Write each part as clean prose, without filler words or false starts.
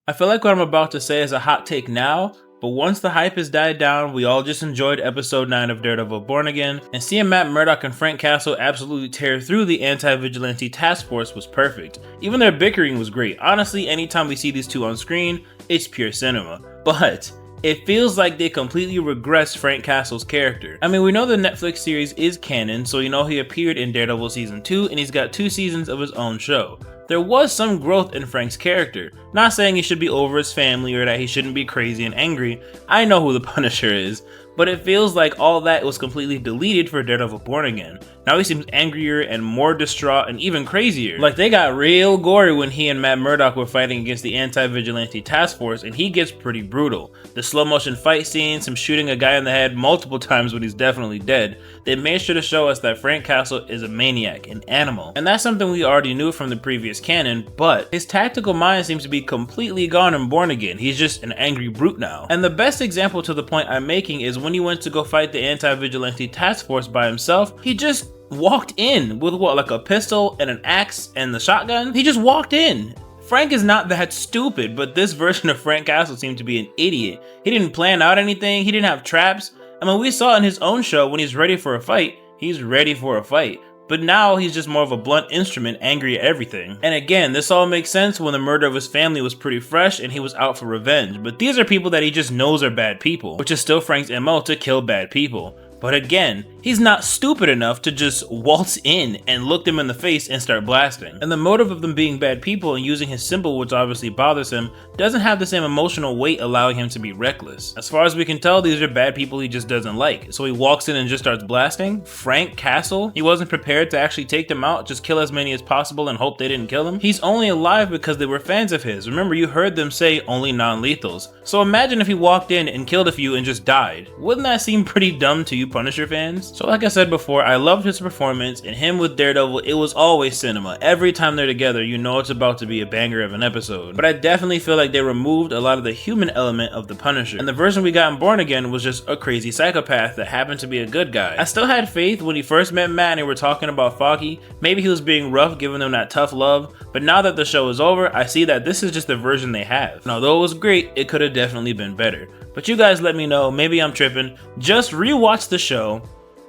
I feel like what I'm about to say is a hot take now, but once the hype has died down, we all just enjoyed episode 9 of Daredevil Born Again, and seeing Matt Murdock and Frank Castle absolutely tear through the anti-vigilante task force was perfect. Even their bickering was great. Honestly, anytime we see these two on screen, it's pure cinema. But it feels like they completely regressed Frank Castle's character. I mean, we know the Netflix series is canon, so you know he appeared in Daredevil Season 2, and he's got 2 seasons of his own show. There was some growth in Frank's character. Not saying he should be over his family or that he shouldn't be crazy and angry. I know who the Punisher is, but it feels like all that was completely deleted for Daredevil Born Again. Now he seems angrier and more distraught and even crazier. Like they got real gory when he and Matt Murdock were fighting against the anti-vigilante task force, and he gets pretty brutal. The slow motion fight scenes, him shooting a guy in the head multiple times when he's definitely dead, they made sure to show us that Frank Castle is a maniac, an animal. And that's something we already knew from the previous canon, but his tactical mind seems to be completely gone in Born Again. He's just an angry brute now. And the best example to the point I'm making is when he went to go fight the anti-vigilante task force by himself, he just walked in with what, like a pistol and an axe and the shotgun? He just walked in. Frank is not that stupid, but this version of Frank Castle seemed to be an idiot. He didn't plan out anything, he didn't have traps. I mean, we saw in his own show when he's ready for a fight, he's ready for a fight. But now he's just more of a blunt instrument, angry at everything. And again, this all makes sense when the murder of his family was pretty fresh and he was out for revenge. But these are people that he just knows are bad people, which is still Frank's MO to kill bad people. But again, he's not stupid enough to just waltz in and look them in the face and start blasting. And the motive of them being bad people and using his symbol, which obviously bothers him, doesn't have the same emotional weight allowing him to be reckless. As far as we can tell, these are bad people he just doesn't like. So he walks in and just starts blasting? Frank Castle? He wasn't prepared to actually take them out, just kill as many as possible and hope they didn't kill him? He's only alive because they were fans of his. Remember, you heard them say only non-lethals. So imagine if he walked in and killed a few and just died. Wouldn't that seem pretty dumb to you Punisher fans? So like I said before, I loved his performance, and him with Daredevil, it was always cinema. Every time they're together, you know it's about to be a banger of an episode. But I definitely feel like they removed a lot of the human element of the Punisher. And the version we got in Born Again was just a crazy psychopath that happened to be a good guy. I still had faith when he first met Matt and they were talking about Foggy. Maybe he was being rough, giving them that tough love. But now that the show is over, I see that this is just the version they have. And although it was great, it could have definitely been better. But you guys let me know, maybe I'm tripping. Just rewatch the show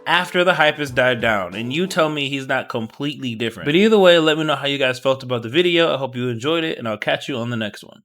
after the hype has died down, and you tell me he's not completely different. But either way, let me know how you guys felt about the video. I hope you enjoyed it, and I'll catch you on the next one.